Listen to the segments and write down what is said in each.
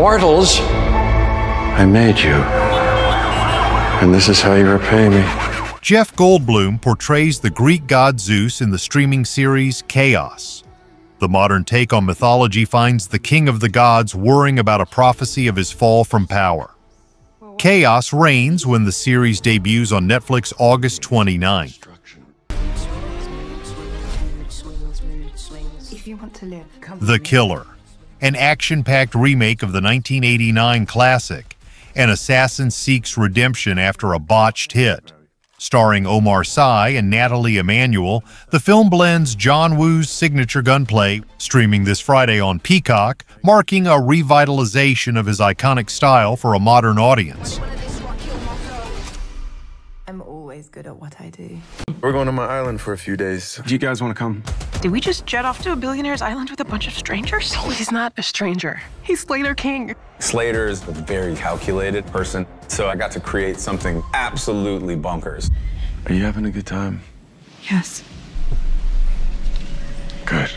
Mortals, I made you. And this is how you repay me. Jeff Goldblum portrays the Greek god Zeus in the streaming series KAOS. The modern take on mythology finds the king of the gods worrying about a prophecy of his fall from power. KAOS reigns when the series debuts on Netflix August 29. The Killer, an action-packed remake of the 1989 classic. An assassin seeks redemption after a botched hit. Starring Omar Sy and Natalie Emanuel, the film blends John Woo's signature gunplay, streaming this Friday on Peacock, marking a revitalization of his iconic style for a modern audience. I'm always good at what I do. We're going to my island for a few days. Do you guys want to come? Did we just jet off to a billionaire's island with a bunch of strangers? Oh, he's not a stranger. He's Slater King. Slater is a very calculated person, so I got to create something absolutely bonkers. Are you having a good time? Yes. Good.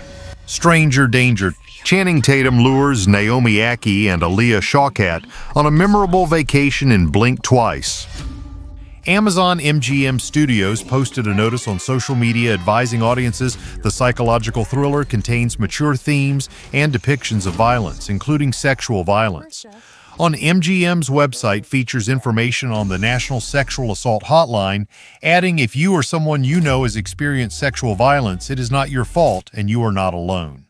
Stranger Danger. Channing Tatum lures Naomi Ackie and Aaliyah Shawkat on a memorable vacation in Blink Twice. Amazon MGM Studios posted a notice on social media advising audiences the psychological thriller contains mature themes and depictions of violence, including sexual violence. On MGM's website features information on the National Sexual Assault Hotline, adding if you or someone you know has experienced sexual violence, it is not your fault and you are not alone.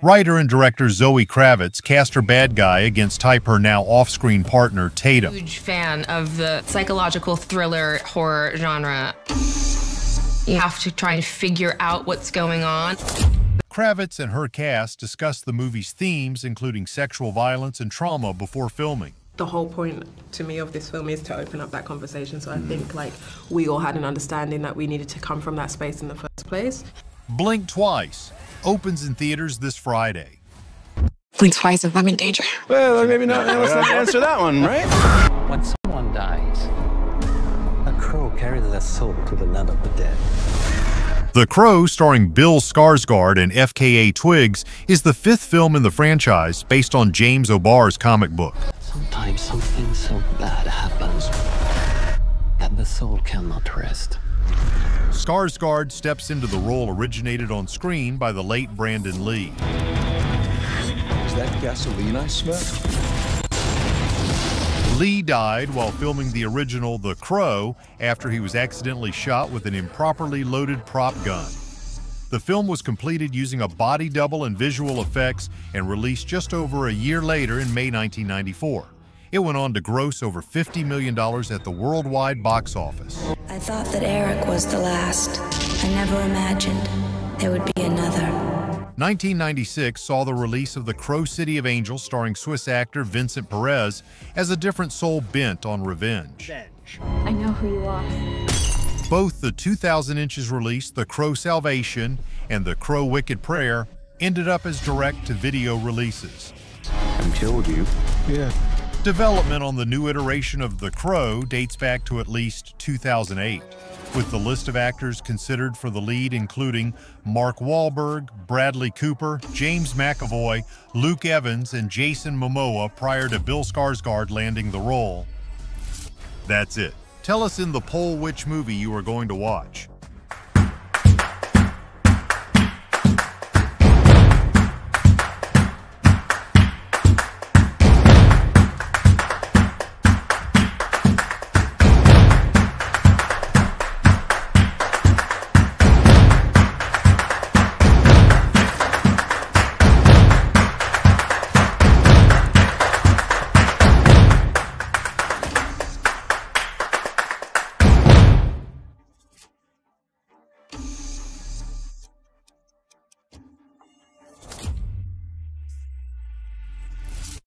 Writer and director Zoe Kravitz cast her bad guy against type her now off-screen partner Tatum. Huge fan of the psychological thriller horror genre. You have to try to figure out what's going on. Kravitz and her cast discussed the movie's themes, including sexual violence and trauma, before filming. The whole point to me of this film is to open up that conversation, so I think like we all had an understanding that we needed to come from that space in the first place. Blink Twice opens in theaters this Friday. Blink twice if I'm in danger. Well, maybe not. Let's not answer that one, right? When someone dies, a crow carries their soul to the land of the dead. The Crow, starring Bill Skarsgård and FKA Twigs, is the fifth film in the franchise based on James O'Barr's comic book. Sometimes something so bad happens that the soul cannot rest. Skarsgård steps into the role originated on screen by the late Brandon Lee. Is that gasoline I smell? Lee died while filming the original The Crow after he was accidentally shot with an improperly loaded prop gun. The film was completed using a body double and visual effects and released just over a year later in May 1994. It went on to gross over $50 million at the worldwide box office. I thought that Eric was the last. I never imagined there would be another. 1996 saw the release of The Crow City of Angels, starring Swiss actor Vincent Perez, as a different soul bent on revenge. I know who you are. Both the 2000 inches release, The Crow Salvation, and The Crow Wicked Prayer, ended up as direct-to-video releases. And killed you? Yeah. Development on the new iteration of The Crow dates back to at least 2008, with the list of actors considered for the lead including Mark Wahlberg, Bradley Cooper, James McAvoy, Luke Evans, and Jason Momoa prior to Bill Skarsgård landing the role. That's it. Tell us in the poll which movie you are going to watch.